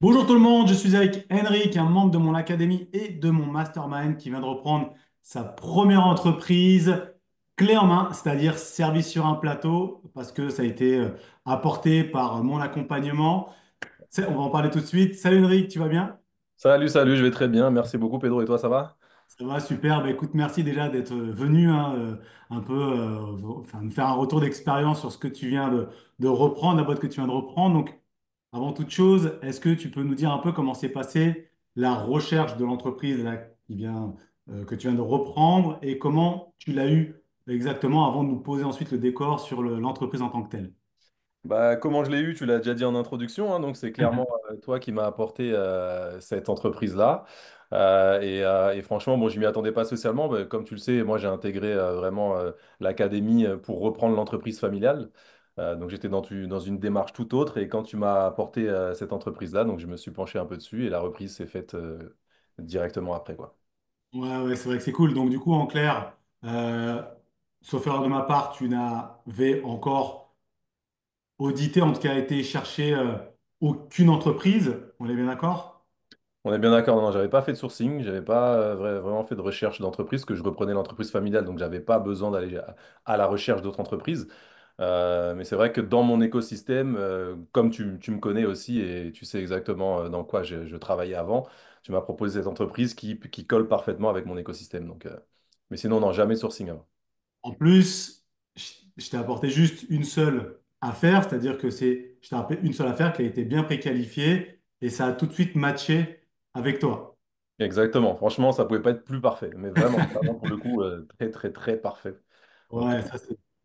Bonjour tout le monde, je suis avec Henrik, un membre de mon académie et de mon mastermind qui vient de reprendre sa première entreprise clé en main, c'est-à-dire service sur un plateau, parce que ça a été apporté par mon accompagnement. On va en parler tout de suite. Salut Henrik, tu vas bien? Salut, salut, je vais très bien. Merci beaucoup, Pedro. Et toi, ça va? Ça va, super. Bah, écoute, merci déjà d'être venu hein, un peu enfin, me faire un retour d'expérience sur ce que tu viens de reprendre, la boîte que tu viens de reprendre. Donc, avant toute chose, est-ce que tu peux nous dire un peu comment s'est passée la recherche de l'entreprise là, que tu viens de reprendre et comment tu l'as eu exactement avant de nous poser ensuite le décor sur l'entreprise en tant que telle? Bah, comment je l'ai eu, tu l'as déjà dit en introduction, hein, donc c'est clairement toi qui m'as apporté cette entreprise-là. Et franchement, bon, je m'y attendais pas spécialement. Bah, comme tu le sais, moi j'ai intégré vraiment l'académie pour reprendre l'entreprise familiale. Donc j'étais dans une démarche tout autre. Et quand tu m'as apporté cette entreprise-là, donc je me suis penché un peu dessus et la reprise s'est faite directement après, quoi. Ouais, ouais, c'est vrai que c'est cool. Donc, du coup, en clair, euh, sauf erreur de ma part, tu n'avais encore auditer, en tout cas, a été chercher aucune entreprise. On est bien d'accord? On est bien d'accord, non, j'avais pas fait de sourcing, j'avais pas vraiment fait de recherche d'entreprise, que je reprenais l'entreprise familiale, donc j'avais pas besoin d'aller à la recherche d'autres entreprises. Mais c'est vrai que dans mon écosystème, comme tu me connais aussi et tu sais exactement dans quoi je travaillais avant, tu m'as proposé cette entreprise qui colle parfaitement avec mon écosystème. Mais sinon, non, jamais de sourcing avant. En plus, je t'ai apporté juste une seule affaire, c'est-à-dire que je t'ai appelé une seule affaire qui a été bien préqualifiée et ça a tout de suite matché avec toi. Exactement, franchement, ça pouvait pas être plus parfait, mais vraiment, vraiment pour le coup, très, très, très parfait. Donc, Ouais, ça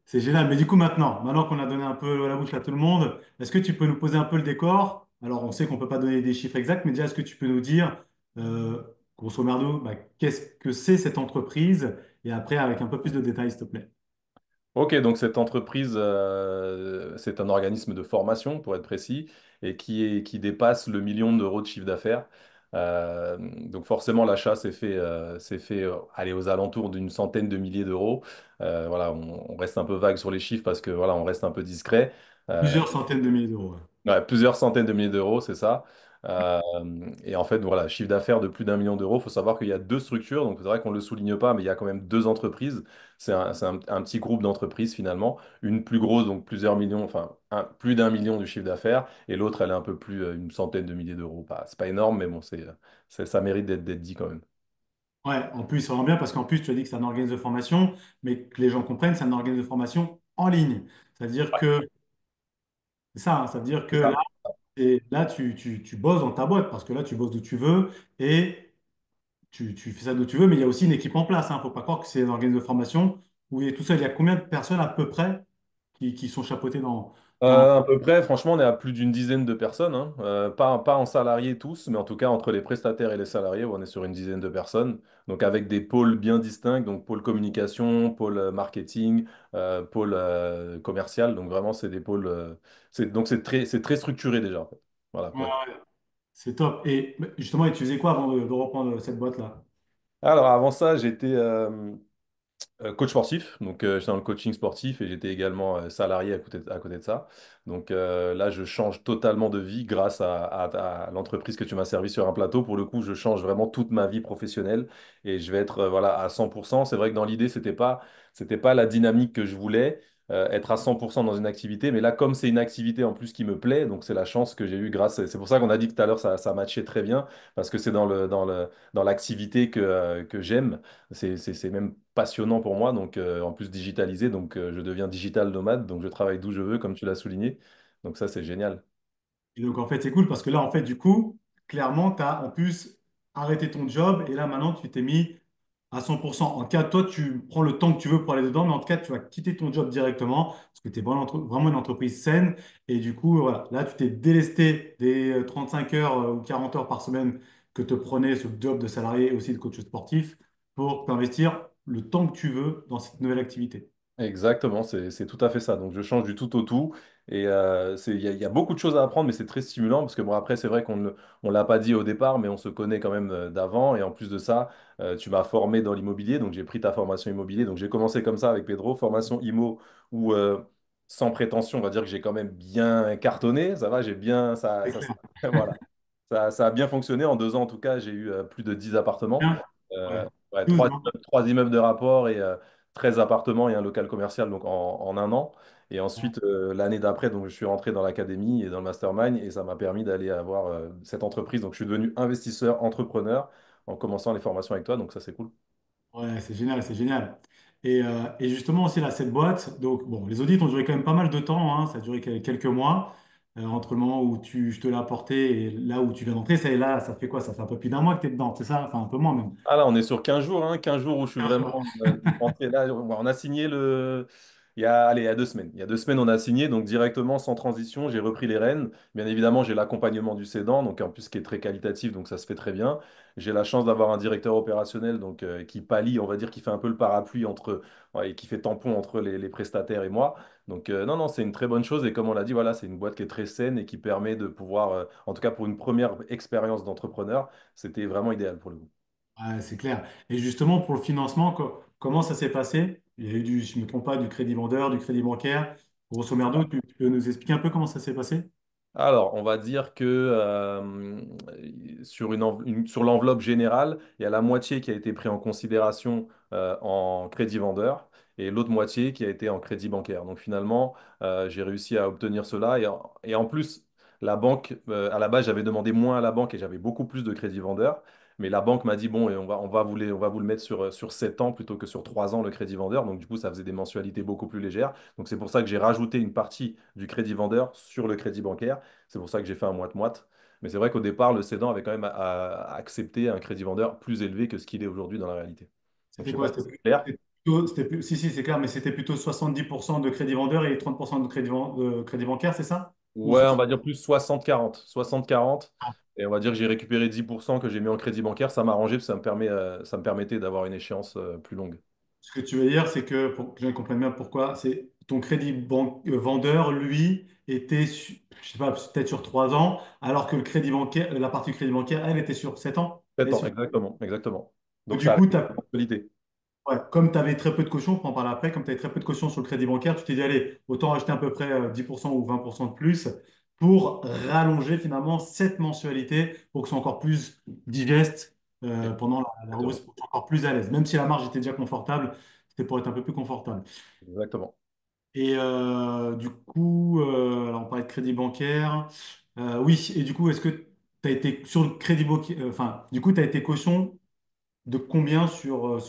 c'est génial. Mais du coup, maintenant qu'on a donné un peu la bouche à tout le monde, est-ce que tu peux nous poser un peu le décor? Alors, on sait qu'on ne peut pas donner des chiffres exacts, mais déjà, est-ce que tu peux nous dire, grosso merdo, bah, qu'est-ce que c'est cette entreprise? Et après, avec un peu plus de détails, s'il te plaît. Ok, donc cette entreprise, c'est un organisme de formation, pour être précis, et qui dépasse le million d'euros de chiffre d'affaires. Donc forcément, l'achat s'est fait aller aux alentours d'une centaine de milliers d'euros. Voilà, on reste un peu vague sur les chiffres parce que voilà, on reste un peu discret. Euh, Plusieurs centaines de milliers d'euros. Ouais. Ouais, plusieurs centaines de milliers d'euros, c'est ça. Euh, et en fait, voilà, chiffre d'affaires de plus d'un million d'euros. Il faut savoir qu'il y a deux structures, donc c'est vrai qu'on ne le souligne pas, mais il y a quand même deux entreprises. C'est un petit groupe d'entreprises finalement. Une plus grosse, donc plusieurs millions, enfin plus d'un million du chiffre d'affaires, et l'autre, elle est un peu plus, une centaine de milliers d'euros. C'est pas énorme, mais bon, ça mérite d'être dit quand même. Ouais, en plus, ça va bien parce qu'en plus, tu as dit que c'est un organisme de formation, mais que les gens comprennent, c'est un organisme de formation en ligne. C'est-à-dire que, c'est ça, hein, ça veut dire que C'est ça. là tu bosses dans ta boîte parce que là, tu bosses d'où tu veux et tu fais ça d'où tu veux, mais il y a aussi une équipe en place. Il ne faut pas croire que c'est un organisme de formation où il est tout seul. Il y a combien de personnes à peu près qui sont chapeautées dans... À peu près, franchement, on est à plus d'une dizaine de personnes, hein. Pas en salariés tous, mais en tout cas entre les prestataires et les salariés, on est sur une dizaine de personnes. Donc avec des pôles bien distincts, donc pôle communication, pôle marketing, pôle commercial. Donc vraiment, c'est des pôles. Donc c'est très structuré déjà, en fait. Voilà, Ouais, pour être. ouais, c'est top. Et justement, et tu faisais quoi avant de reprendre cette boîte-là? Alors avant ça, j'étais coach sportif, donc j'étais dans le coaching sportif et j'étais également salarié à côté de ça. Donc là, je change totalement de vie grâce à l'entreprise que tu m'as servi sur un plateau. Pour le coup, je change vraiment toute ma vie professionnelle et je vais être voilà, à 100%. C'est vrai que dans l'idée, c'était pas la dynamique que je voulais, être à 100% dans une activité. Mais là, comme c'est une activité en plus qui me plaît, donc c'est la chance que j'ai eue grâce. C'est pour ça qu'on a dit tout à l'heure, ça matchait très bien parce que c'est dans l'activité que j'aime. C'est même passionnant pour moi, donc en plus digitalisé, donc je deviens digital nomade, donc je travaille d'où je veux, comme tu l'as souligné. Donc ça, c'est génial. Et donc, en fait, c'est cool parce que là, en fait, du coup, clairement, tu as en plus arrêté ton job et là, maintenant, tu t'es mis à 100%. En tout cas, toi, tu prends le temps que tu veux pour aller dedans, mais en tout cas, tu vas quitter ton job directement parce que tu es vraiment une entreprise saine. Et du coup, voilà, là, tu t'es délesté des 35 heures ou 40 heures par semaine que te prenait ce job de salarié et aussi de coach sportif pour t'investir le temps que tu veux dans cette nouvelle activité. Exactement, c'est tout à fait ça. Donc je change du tout au tout. Et il y a beaucoup de choses à apprendre, mais c'est très stimulant parce que bon, après, c'est vrai on l'a pas dit au départ, mais on se connaît quand même d'avant. Et en plus de ça, tu m'as formé dans l'immobilier, donc j'ai pris ta formation immobilier. Donc j'ai commencé comme ça avec Pedro, formation IMO, où sans prétention, on va dire que j'ai quand même bien cartonné. Ça va, j'ai bien. C'est clair. Voilà. Ça a bien fonctionné. En 2 ans, en tout cas, j'ai eu plus de 10 appartements. Bien. Euh, Ouais. ouais, 12, trois, non? trois immeubles de rapport et 13 appartements et un local commercial donc en un an. Et Ouais, ensuite, l'année d'après, donc, je suis rentré dans l'académie et dans le mastermind et ça m'a permis d'aller avoir cette entreprise. Donc, je suis devenu investisseur, entrepreneur en commençant les formations avec toi. Donc, ça, c'est cool. ouais, c'est génial, c'est génial. Et justement aussi là, cette boîte, donc bon, les audits ont duré quand même pas mal de temps, hein, ça a duré quelques mois, entre le moment où je te l'ai apporté et là où tu viens d'entrer, ça, là, ça fait quoi? Ça fait un peu plus d'un mois que tu es dedans, c'est ça? Enfin, un peu moins même. Ah là, on est sur 15 jours, hein, 15 jours où je suis 15 jours. vraiment rentré. Là, on a signé il y a, allez, il y a 2 semaines. Il y a 2 semaines, on a signé, donc directement, sans transition, j'ai repris les rênes. Bien évidemment, j'ai l'accompagnement du cédant, donc en plus qui est très qualitatif, donc ça se fait très bien. J'ai la chance d'avoir un directeur opérationnel donc, qui pallie, on va dire, qui fait un peu le parapluie entre, ouais, et qui fait tampon entre les prestataires et moi. Donc non, non, c'est une très bonne chose. Et comme on l'a dit, voilà, c'est une boîte qui est très saine et qui permet de pouvoir, en tout cas pour une première expérience d'entrepreneur, c'était vraiment idéal pour le coup. Ouais, c'est clair. Et justement, pour le financement, comment ça s'est passé? Il y a eu du, si je ne me trompe pas, du crédit vendeur, du crédit bancaire. Grosso merdo, tu peux nous expliquer un peu comment ça s'est passé? Alors, on va dire que sur l'enveloppe générale, il y a la moitié qui a été pris en considération en crédit vendeur et l'autre moitié qui a été en crédit bancaire. Donc finalement, j'ai réussi à obtenir cela. Et en plus, la banque, à la base, j'avais demandé moins à la banque et j'avais beaucoup plus de crédit vendeur. Mais la banque m'a dit, bon, et on va vous le mettre sur 7 ans plutôt que sur 3 ans, le crédit vendeur. Donc du coup, ça faisait des mensualités beaucoup plus légères. Donc c'est pour ça que j'ai rajouté une partie du crédit vendeur sur le crédit bancaire. C'est pour ça que j'ai fait un moite-moite. Mais c'est vrai qu'au départ, le cédant avait quand même à accepter un crédit vendeur plus élevé que ce qu'il est aujourd'hui dans la réalité. Donc, je C'était sais pas quoi? si c'est clair. Si, si, c'est clair, mais c'était plutôt 70% de crédit vendeur et 30% de crédit bancaire, c'est ça? Ou Ouais, on 60. va dire plus 60-40. 60-40. Et on va dire que j'ai récupéré 10% que j'ai mis en crédit bancaire. Ça m'a arrangé, parce que ça me permettait d'avoir une échéance plus longue. Ce que tu veux dire, c'est que, pour que je comprenne bien pourquoi, c'est ton vendeur, lui, était, je sais pas, peut-être sur 3 ans, alors que le crédit bancaire, la partie crédit bancaire, elle était sur 7 ans. Elle 7 est ans, sur... exactement. Exactement. Donc Du ça a coup, une mensualité. ouais, comme tu avais très peu de caution, on peut en parler après, comme tu avais très peu de caution sur le crédit bancaire, tu t'es dit, allez, autant acheter à peu près 10% ou 20% de plus pour rallonger finalement cette mensualité pour que ce soit encore plus digeste pendant la Exactement. reprise, pour que tu sois encore plus à l'aise. Même si la marge était déjà confortable, c'était pour être un peu plus confortable. Exactement. Et du coup, alors on parlait de crédit bancaire. Oui, et du coup, est-ce que tu as été sur le crédit bancaire, enfin, du coup, tu as été caution de combien sur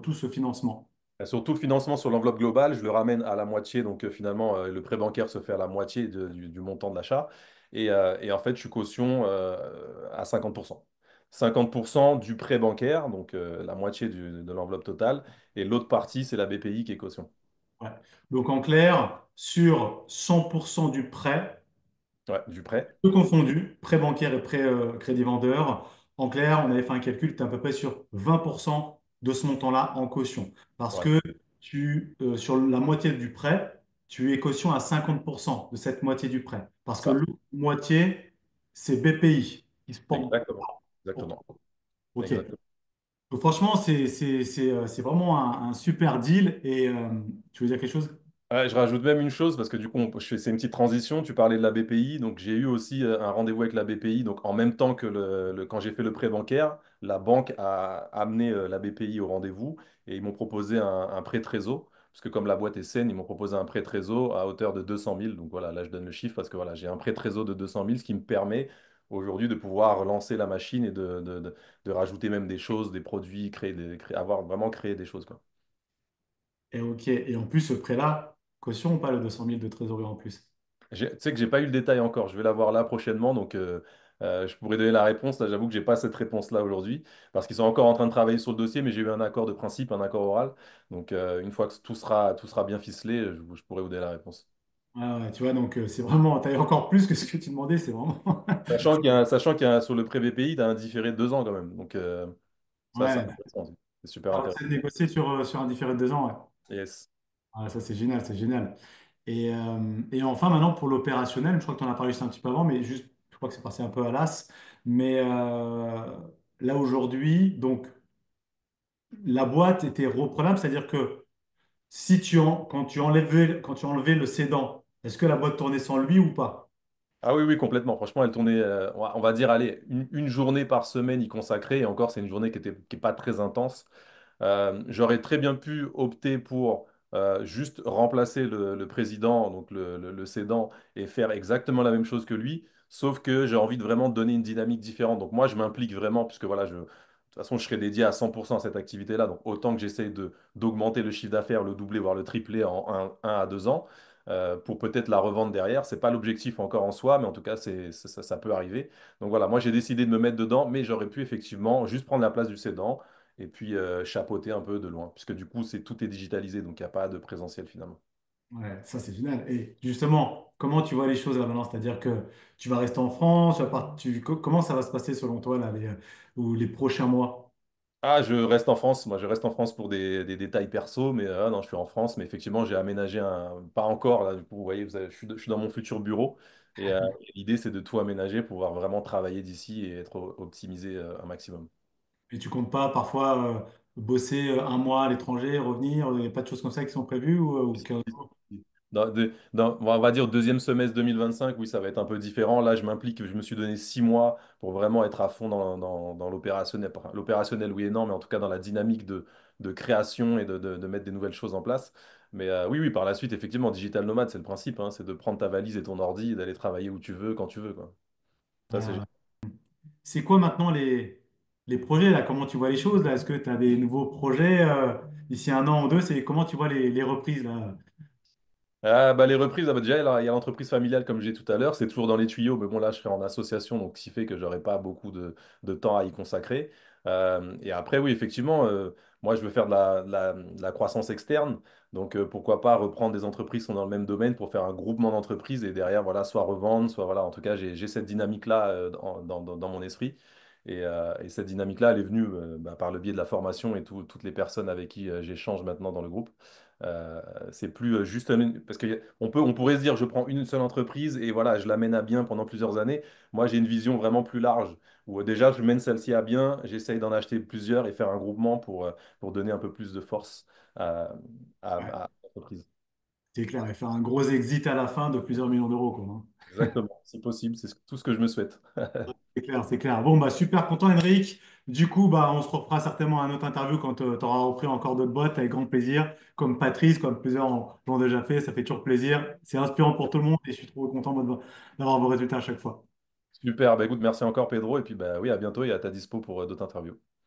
tout ce financement? Sur tout le financement sur l'enveloppe globale, je le ramène à la moitié. Donc finalement, le prêt bancaire se fait à la moitié du montant de l'achat. Et en fait, je suis caution à 50%. 50% du prêt bancaire, donc la moitié de l'enveloppe totale. Et l'autre partie, c'est la BPI qui est caution. Ouais. Donc en clair, sur 100% du prêt, Ouais, du prêt. tout confondu, prêt bancaire et prêt crédit vendeur, en clair, on avait fait un calcul, tu es à peu près sur 20% de ce montant-là en caution. Parce Ouais, que sur la moitié du prêt, tu es caution à 50% de cette moitié du prêt. Parce c'est que ça. l'autre moitié, c'est BPI qui se porte Exactement. pour Exactement. toi. OK. Exactement. Donc, franchement, c'est vraiment un super deal. Et tu veux dire quelque chose? Ouais, je rajoute même une chose parce que du coup, c'est une petite transition. Tu parlais de la BPI, donc j'ai eu aussi un rendez-vous avec la BPI. Donc en même temps que quand j'ai fait le prêt bancaire, la banque a amené la BPI au rendez-vous et ils m'ont proposé un prêt trésor. Parce que comme la boîte est saine, ils m'ont proposé un prêt trésor à hauteur de 200 000. Donc voilà, là je donne le chiffre parce que voilà, j'ai un prêt trésor de 200 000, ce qui me permet aujourd'hui de pouvoir lancer la machine et de rajouter même des choses, des produits, avoir vraiment créé des choses, quoi. Et OK. Et en plus, ce prêt-là, caution ou pas le 200 000 de trésorerie en plus? Tu sais que j'ai pas eu le détail encore. Je vais l'avoir là prochainement, donc je pourrais donner la réponse. Là, j'avoue que j'ai pas cette réponse-là aujourd'hui parce qu'ils sont encore en train de travailler sur le dossier, mais j'ai eu un accord de principe, un accord oral. Donc une fois que tout sera bien ficelé, je pourrai vous donner la réponse. Ah ouais, tu vois, donc c'est vraiment, tu as encore plus que ce que tu demandais, c'est vraiment. Sur le pré VPI, tu as un différé de 2 ans quand même. Donc ça, c'est Ouais, intéressant. C'est super alors, intéressant. c'est de négocier sur un différé de 2 ans, ouais. Yes. Ah, ça, c'est génial, c'est génial. Et enfin, maintenant, pour l'opérationnel, je crois que tu en as parlé juste un petit peu avant, mais juste, je crois que c'est passé un peu à l'as. Mais là, aujourd'hui, donc, la boîte était reprenable, c'est-à-dire que quand tu enlevais le cédant, est-ce que la boîte tournait sans lui ou pas? Ah oui, oui, complètement. Franchement, elle tournait, on va dire, allez, une journée par semaine y consacrer. Et encore, c'est une journée qui est pas très intense. J'aurais très bien pu opter pour juste remplacer le président, donc le cédant, et faire exactement la même chose que lui, sauf que j'ai envie de vraiment donner une dynamique différente. Donc moi, je m'implique vraiment, puisque voilà, de toute façon, je serai dédié à 100% à cette activité-là. Donc autant que j'essaye d'augmenter le chiffre d'affaires, le doubler, voire le tripler en 1 à 2 ans. Pour peut-être la revendre derrière. C'est pas l'objectif encore en soi, mais en tout cas, ça peut arriver. Donc voilà, moi j'ai décidé de me mettre dedans, mais j'aurais pu effectivement juste prendre la place du cédant et puis chapeauter un peu de loin, puisque du coup, tout est digitalisé, donc il n'y a pas de présentiel finalement. Ouais, ça c'est génial. Et justement, comment tu vois les choses là maintenant? C'est-à-dire que tu vas rester en France, comment ça va se passer selon toi là, ou les prochains mois? Ah, je reste en France. Moi, je reste en France pour des détails perso, mais non, je suis en France. Mais effectivement, j'ai aménagé pas encore, là, du coup, vous voyez, je suis dans mon futur bureau. Et l'idée, c'est de tout aménager pour pouvoir vraiment travailler d'ici et être optimisé un maximum. Et tu comptes pas parfois bosser un mois à l'étranger, revenir, il n'y a pas de choses comme ça qui sont prévues ou 15 jours? On va dire deuxième semestre 2025, oui, ça va être un peu différent. Là, je m'implique, je me suis donné 6 mois pour vraiment être à fond dans l'opérationnel. Enfin, l'opérationnel, oui et non, mais en tout cas dans la dynamique de création et de mettre des nouvelles choses en place. Mais oui, oui, par la suite, effectivement, digital nomade, c'est le principe, hein, c'est de prendre ta valise et ton ordi et d'aller travailler où tu veux, quand tu veux, quoi. Ça, c'est Ouais. C'est quoi maintenant les projets là? Comment tu vois les choses là? Est-ce que tu as des nouveaux projets d'ici un an ou deux? Comment tu vois les reprises là? Bah, les reprises, ah bah, déjà, il y a l'entreprise familiale, comme j'ai dit tout à l'heure, c'est toujours dans les tuyaux, mais bon, là, je serai en association, donc ce qui fait que j'aurai pas beaucoup de temps à y consacrer. Et après, oui, effectivement, moi, je veux faire de la croissance externe, donc pourquoi pas reprendre des entreprises qui sont dans le même domaine pour faire un groupement d'entreprises et derrière, voilà, soit revendre, soit, voilà, en tout cas, j'ai cette dynamique-là dans mon esprit. Et cette dynamique-là, elle est venue bah, par le biais de la formation et toutes les personnes avec qui j'échange maintenant dans le groupe. Euh, c'est plus juste parce on pourrait se dire je prends une seule entreprise et voilà, je l'amène à bien pendant plusieurs années. Moi, j'ai une vision vraiment plus large où déjà je mène celle-ci à bien, j'essaye d'en acheter plusieurs et faire un groupement pour donner un peu plus de force Ouais, à l'entreprise. c'est clair, et faire un gros exit à la fin de plusieurs millions d'euros, quoi, hein. Exactement, si possible, c'est tout ce que je me souhaite. C'est clair, c'est clair. Bon, bah, super content, Henrik. Du coup, bah, on se refera certainement un autre interview quand tu auras repris encore d'autres boîtes avec grand plaisir, comme Patrice, comme plusieurs l'ont déjà fait. Ça fait toujours plaisir. C'est inspirant pour tout le monde et je suis trop content moi, d'avoir vos résultats à chaque fois. Super, bah écoute, merci encore Pedro et puis bah oui, à bientôt et à ta dispo pour d'autres interviews.